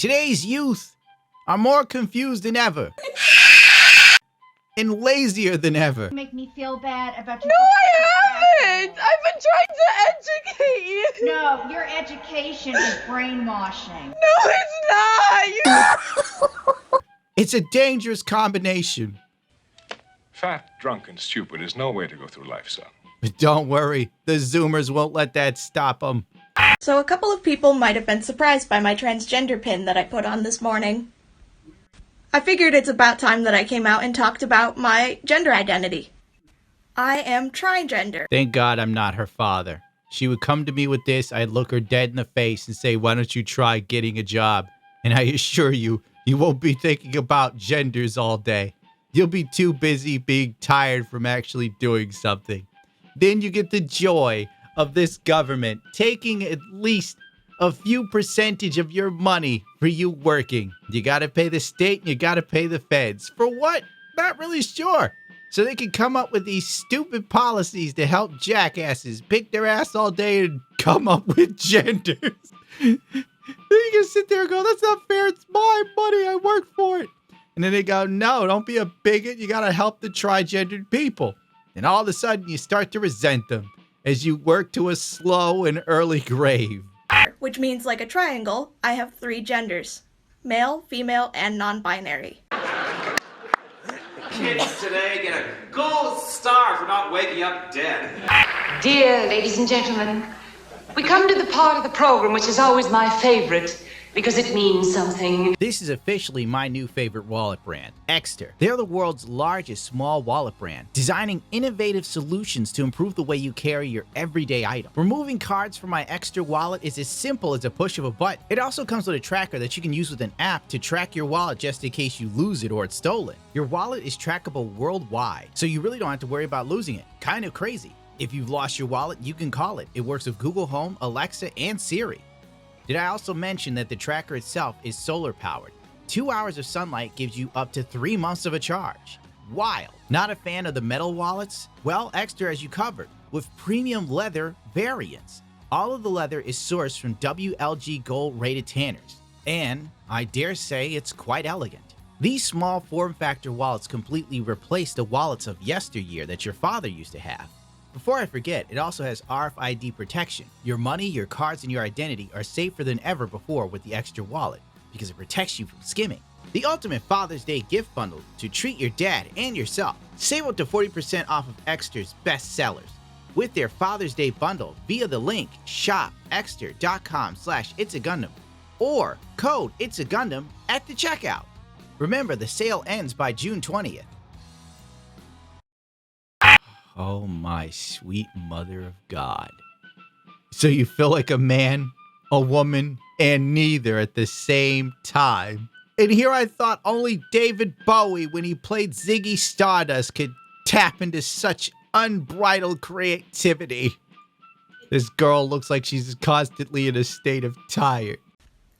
Today's youth are more confused than ever. And lazier than ever. Make me feel bad about you. No, I haven't! I've been trying to educate you! No, your education is brainwashing. No, it's not! It's a dangerous combination. Fat, drunk, and stupid is no way to go through life, son. But don't worry, the Zoomers won't let that stop them. So a couple of people might have been surprised by my transgender pin that I put on this morning. I figured it's about time that I came out and talked about my gender identity. I am trigender. Thank God I'm not her father. She would come to me with this, I'd look her dead in the face and say, why don't you try getting a job? And I assure you, you won't be thinking about genders all day. You'll be too busy being tired from actually doing something. Then you get the joy of this government taking at least a few percentage of your money for you working. You gotta pay the state and you gotta pay the feds. For what? Not really sure. So they can come up with these stupid policies to help jackasses pick their ass all day and come up with genders. Then you can sit there and go, that's not fair, it's my money, I worked for it. And then they go, no, don't be a bigot, you gotta help the trigendered people. And all of a sudden you start to resent them as you work to a slow and early grave. Which means, like a triangle, I have 3 genders. Male, female, and non-binary. Kids today get a gold star for not waking up dead. Dear ladies and gentlemen, we come to the part of the program which is always my favorite because it means something. This is officially my new favorite wallet brand, Exter. They're the world's largest small wallet brand, designing innovative solutions to improve the way you carry your everyday item. Removing cards from my Exter wallet is as simple as a push of a button. It also comes with a tracker that you can use with an app to track your wallet just in case you lose it or it's stolen. Your wallet is trackable worldwide, so you really don't have to worry about losing it. Kind of crazy. If you've lost your wallet, you can call it. It works with Google Home, Alexa, and Siri. Did I also mention that the tracker itself is solar powered? 2 hours of sunlight gives you up to 3 months of a charge. Wild. Not a fan of the metal wallets? Well, Exter has you covered with premium leather variants. All of the leather is sourced from WLG Gold rated tanners, and I dare say it's quite elegant. These small form factor wallets completely replace the wallets of yesteryear that your father used to have. Before I forget, it also has RFID protection. Your money, your cards, and your identity are safer than ever before with the Exter wallet because it protects you from skimming. The ultimate Father's Day gift bundle to treat your dad and yourself. Save up to 40% off of Exter's best sellers with their Father's Day bundle via the link shopexter.com/itsagundam or code itsagundam at the checkout. Remember, the sale ends by June 20th. Oh my sweet mother of God. So you feel like a man, a woman, and neither at the same time. And here I thought only David Bowie, when he played Ziggy Stardust, could tap into such unbridled creativity. This girl looks like she's constantly in a state of tired.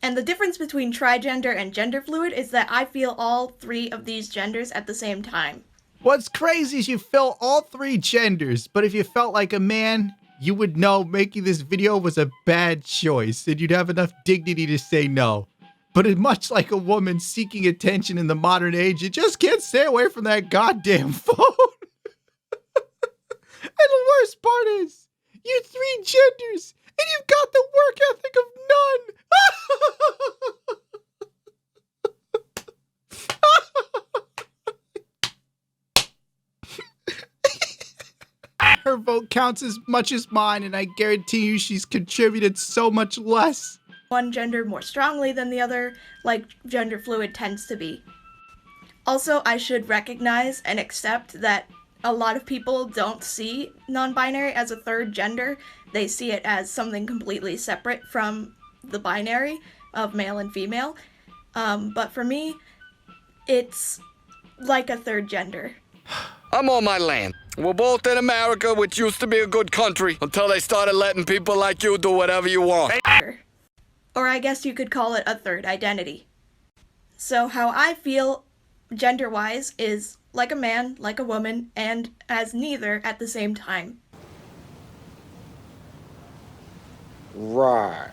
And the difference between trigender and gender fluid is that I feel all 3 of these genders at the same time. What's crazy is you feel all 3 genders, but if you felt like a man, you would know making this video was a bad choice and you'd have enough dignity to say no. But much like a woman seeking attention in the modern age, you just can't stay away from that goddamn phone. And the worst part is, you're 3 genders and you've got the work ethic of none. Her vote counts as much as mine, and I guarantee you she's contributed so much less. One gender more strongly than the other, like gender fluid tends to be. Also, I should recognize and accept that a lot of people don't see non-binary as a 3rd gender. They see it as something completely separate from the binary of male and female. But for me, it's like a 3rd gender. I'm on my land. We're both in America, which used to be a good country, until they started letting people like you do whatever you want. Or I guess you could call it a 3rd identity. So how I feel gender-wise is like a man, like a woman, and as neither at the same time. Right.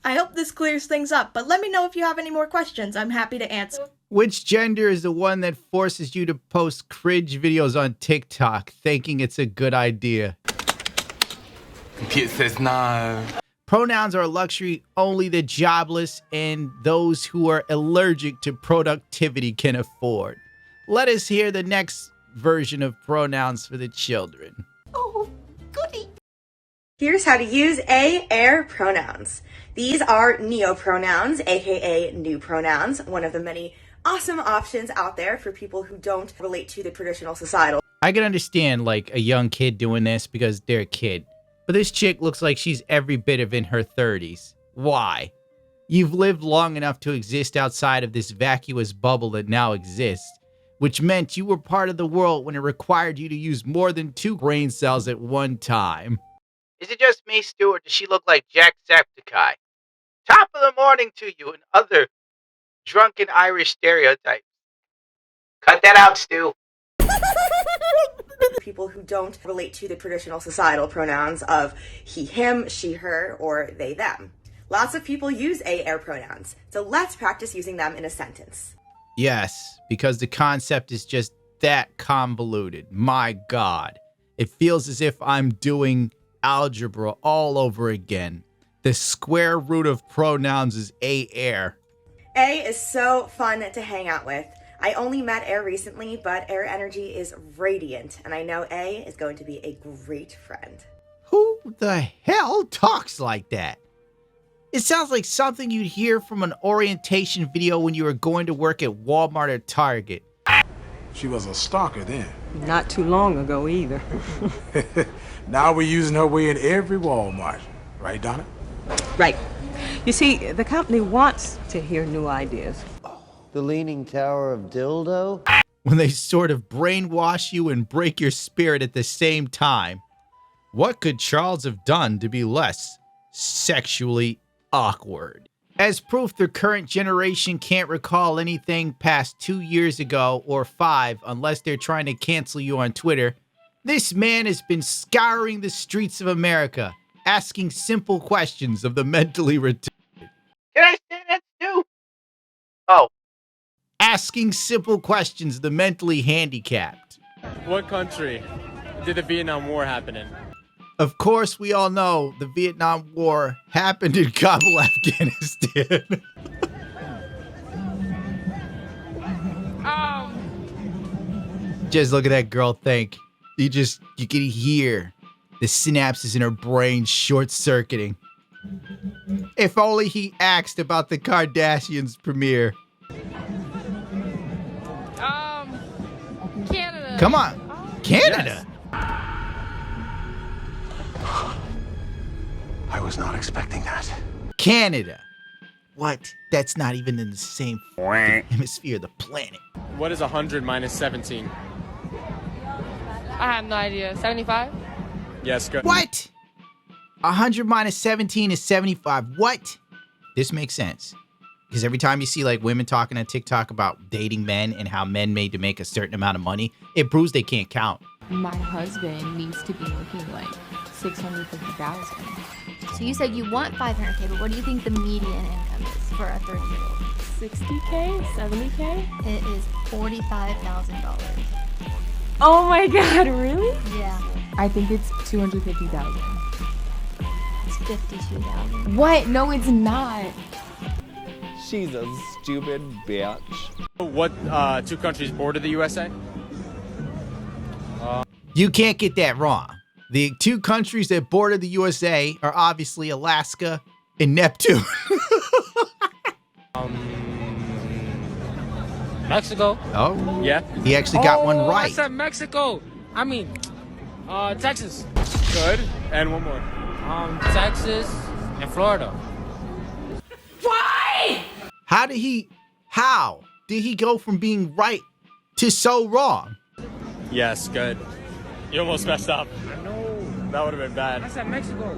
I I hope this clears things up, but let me know if you have any more questions. I'm happy to answer. Which gender is the one that forces you to post cringe videos on TikTok thinking it's a good idea? Computer says no. Pronouns are a luxury only the jobless and those who are allergic to productivity can afford. Let us hear the next version of pronouns for the children. Oh, goody. Here's how to use air pronouns. These are neopronouns, aka new pronouns, one of the many awesome options out there for people who don't relate to the traditional societal. I can understand like a young kid doing this because they're a kid. But this chick looks like she's every bit of in her 30s. Why? You've lived long enough to exist outside of this vacuous bubble that now exists, which meant you were part of the world when it required you to use more than 2 brain cells at one time. Is it just me, Stu, or does she look like Jacksepticeye? Top of the morning to you and other drunken Irish stereotypes. Cut that out, Stu. People who don't relate to the traditional societal pronouns of he, him, she, her, or they, them. Lots of people use air pronouns, so let's practice using them in a sentence. Yes, because the concept is just that convoluted. My God. It feels as if I'm doing algebra all over again. The square root of pronouns is air. A is so fun to hang out with. I only met Air recently, but Air energy is radiant, and I know A is going to be a great friend. Who the hell talks like that? It sounds like something you'd hear from an orientation video when you were going to work at Walmart or Target. She was a stalker then. Not too long ago either. Now we're using her way in every Walmart. Right, Donna? Right. You see, the company wants to hear new ideas. The Leaning Tower of Dildo? When they sort of brainwash you and break your spirit at the same time. What could Charles have done to be less sexually awkward? As proof the current generation can't recall anything past 2 years ago or 5 unless they're trying to cancel you on Twitter, this man has been scouring the streets of America, asking simple questions of the mentally retarded. Can I say that too? Oh. Asking simple questions of the mentally handicapped. What country did the Vietnam War happen in? Of course, we all know the Vietnam War happened in Kabul, Afghanistan. Just look at that girl think. You can hear the synapses in her brain short-circuiting. If only he asked about the Kardashians premiere. Canada. Come on. Canada? I was not expecting that. Canada. What? That's not even in the same hemisphere of the planet. What is 100 minus 17? I have no idea. 75? Yes, good. What? 100 minus 17 is 75. What? This makes sense. Because every time you see like women talking on TikTok about dating men and how men made to make a certain amount of money, it proves they can't count. My husband needs to be making like $650,000. So you said you want $500K, but what do you think the median income is for a 30-year-old? $60K? $70K? It is $45,000. Oh my God, really? Yeah. I think it's $250,000. It's $52,000. What? No, it's not. She's a stupid bitch. What 2 countries border the USA? You can't get that wrong. The 2 countries that border the USA are obviously Alaska and Neptune. Mexico. Oh. Yeah. He actually got one right. I said Mexico. I mean, Texas. Good. And one more. Texas and Florida. Why? How did he go from being right to so wrong? Yes, good. You almost messed up. I know. That would have been bad. I said Mexico.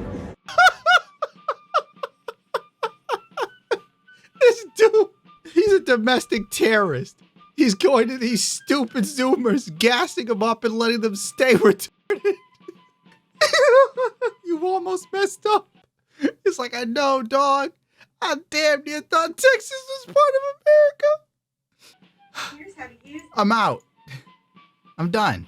This dude, he's a domestic terrorist. He's going to these stupid Zoomers, gassing them up and letting them stay retarded. You almost messed up. It's like, I know, dog. I damn near thought Texas was part of America. Here's how to use. I'm out. I'm done.